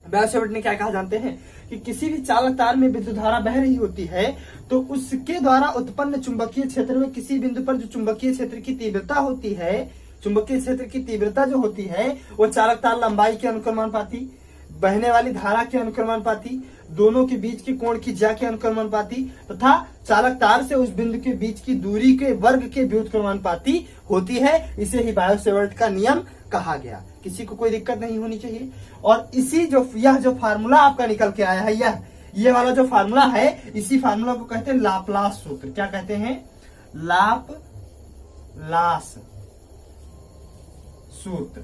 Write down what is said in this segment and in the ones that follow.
बायोसेवर्ट ने क्या कहा जानते हैं कि किसी भी चालक तार में विद्युत धारा बह रही होती है तो उसके द्वारा उत्पन्न चुंबकीय क्षेत्र में किसी बिंदु पर जो चुंबकीय क्षेत्र की तीव्रता होती है, चुंबकीय क्षेत्र की तीव्रता जो होती है वो चालक तार लंबाई के अनुक्रमानुपाती, बहने वाली धारा के अनुक्रमानुपाती, दोनों के बीच के कोण की ज्या के अनुक्रमानुपाती तथा चालक तार से उस बिंदु के बीच की दूरी के वर्ग के व्युत्क्रमानुपाती होती है। इसे ही बायोसेवर्ट का नियम कहा गया। किसी को कोई दिक्कत नहीं होनी चाहिए। और इसी यह जो फार्मूला आपका निकल के आया है, ये वाला जो फार्मूला है, इसी फार्मूला को कहते हैं लाप्लास सूत्र। क्या कहते हैं? लाप्लास सूत्र।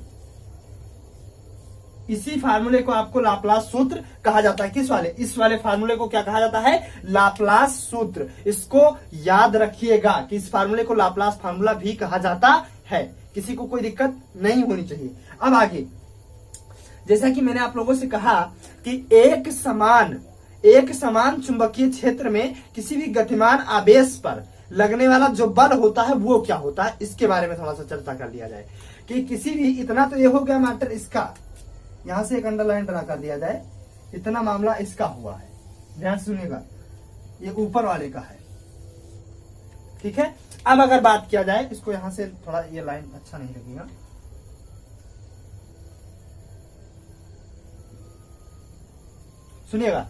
इसी फार्मूले को आपको लाप्लास सूत्र कहा जाता है। किस वाले? इस वाले फार्मूले को क्या कहा जाता है? लाप्लास सूत्र। इसको याद रखिएगा कि इस फार्मूले को लाप्लास फार्मूला भी कहा जाता है। किसी को कोई दिक्कत नहीं होनी चाहिए। अब आगे, जैसा कि मैंने आप लोगों से कहा कि एक समान चुंबकीय क्षेत्र में किसी भी गतिमान आवेश पर लगने वाला जो बल होता है वो क्या होता है, इसके बारे में थोड़ा सा चर्चा कर लिया जाए। कि किसी भी, इतना तो ये हो गया मैटर इसका, यहां से एक अंडरलाइन ड्रा कर दिया जाए, इतना मामला इसका हुआ है। ध्यान से सुनिएगा, ये ऊपर वाले का है, ठीक है। अब अगर बात किया जाए, इसको यहां से थोड़ा, ये लाइन अच्छा नहीं लगेगा, सुनिएगा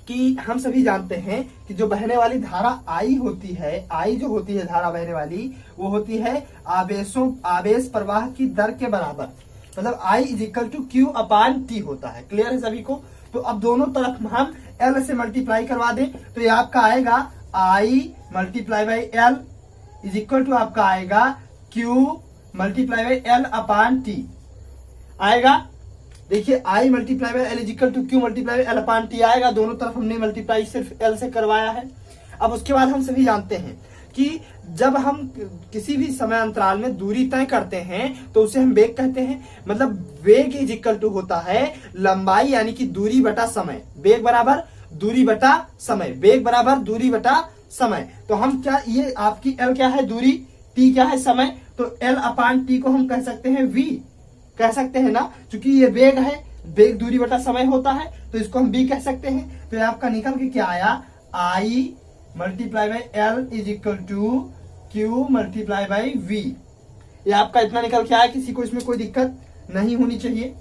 कि हम सभी जानते हैं कि जो बहने वाली धारा आई होती है, आई जो होती है धारा बहने वाली, वो होती है आवेश प्रवाह की दर के बराबर। मतलब I is equal to Q upon t होता है। क्लियर है सभी को? तो अब दोनों तरफ हम L से मल्टीप्लाई करवा दें तो ये आपका आएगा I multiply by L is equal to आपका आएगा Q multiply by L upon t आएगा। देखिए I multiply by L is equal to Q multiply by L upon t आएगा। दोनों तरफ हमने मल्टीप्लाई सिर्फ L से करवाया है। अब उसके बाद हम सभी जानते हैं कि जब हम किसी भी समय अंतराल में दूरी तय करते हैं तो उसे हम वेग कहते हैं। मतलब वेग इज इक्वल टू होता है लंबाई यानी कि दूरी बटा समय। वेग बराबर दूरी बटा समय, वेग बराबर दूरी बटा समय। तो हम क्या, ये आपकी L क्या है? दूरी। T क्या है? समय। तो L अपान T को हम कह सकते हैं V, कह सकते हैं ना, क्योंकि ये वेग है, वेग दूरी बटा समय होता है, तो इसको हम V कह सकते हैं। तो ये आपका निकल के क्या आया? I multiply by L is equal to Q multiply by V। ये आपका इतना निकल के आया। किसी को इसमें कोई दिक्कत नहीं होनी चाहिए।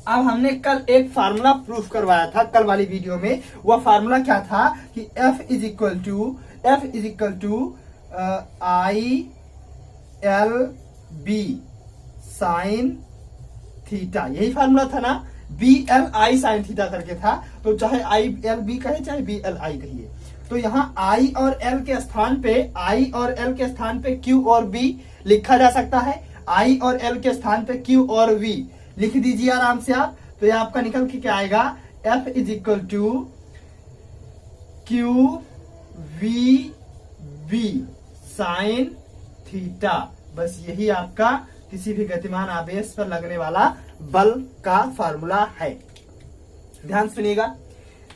अब हमने कल एक फार्मूला प्रूफ करवाया था, कल वाली वीडियो में। वह फार्मूला क्या था कि F is equal to I L B sine theta. यही फार्मूला था ना? BLI साइन थीटा करके था। तो चाहे ILB कहे चाहे BLI कहिए, तो यहाँ I और L के स्थान पे Q और B लिखा जा सकता है। I और L के स्थान पे Q और V लिख दीजिए आराम से आप। तो ये आपका निकल के क्या आएगा? F is equal to Q V B sine theta. बस यही आपका किसी भी गतिमान आवेश पर लगने वाला बल का फार्मूला है। ध्यान सुनिएगा।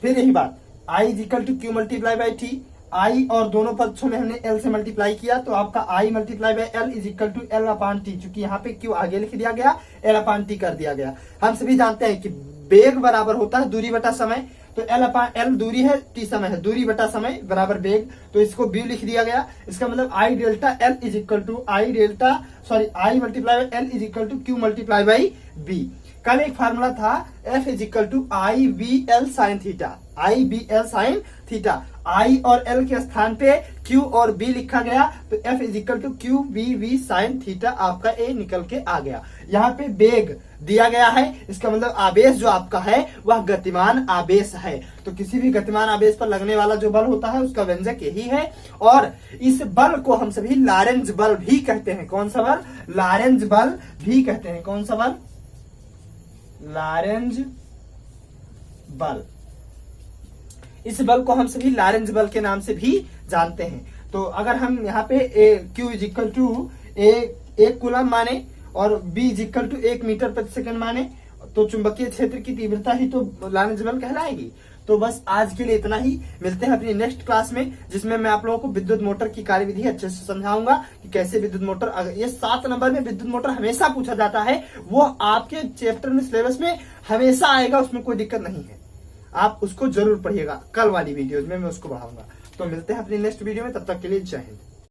फिर यही बात, I is equal to Q multiply by t. I और दोनों पक्षों में हमने L से मल्टीप्लाई किया तो आपका I multiply by L is equal to L upon t. चूंकि यहाँ पे Q आगे लिख दिया गया, L अपान टी कर दिया गया। हम सभी जानते हैं कि वेग बराबर होता है दूरी बटा समय। तो L अपान L दूरी है, T समय है, दूरी बटा समय बराबर वेग। तो इसको B लिख दिया गया। इसका मतलब I delta L is equal to I multiply by L is equal to Q multiply by B। कल एक फार्मूला था F is equal to IBL sine theta. IBL sine theta. I और L के स्थान पे Q और B लिखा गया तो F is equal to QBV sine theta आपका A निकल के आ गया। यहाँ पे वेग दिया गया है, इसका मतलब आवेश जो आपका है वह गतिमान आवेश है। तो किसी भी गतिमान आवेश पर लगने वाला जो बल होता है उसका व्यंजक यही है। और इस बल को हम सभी लॉरेंज बल भी कहते हैं। कौन सा बल? लॉरेंज बल भी कहते हैं। कौन सा बल? लॉरेंज बल। इस बल को हम सभी लॉरेंज बल के नाम से भी जानते हैं। तो अगर हम यहाँ पे Q इज इक्वल टू एक कूलम माने और B is equal to 1 metre प्रति सेकंड माने तो चुंबकीय क्षेत्र की तीव्रता ही तो लॉरेंज बल कहलाएगी। तो बस आज के लिए इतना ही। मिलते हैं अपनी नेक्स्ट क्लास में, जिसमें मैं आप लोगों को विद्युत मोटर की कार्यविधि अच्छे से समझाऊंगा कि कैसे विद्युत मोटर, अगर ये 7 नंबर में विद्युत मोटर हमेशा पूछा जाता है, वो आपके चैप्टर में सिलेबस में हमेशा आएगा, उसमें कोई दिक्कत नहीं है। आप उसको जरूर पढ़िएगा, कल वाली वीडियोज में मैं उसको बढ़ाऊंगा। तो मिलते हैं अपनी नेक्स्ट वीडियो में, तब तक के लिए जय हिंद।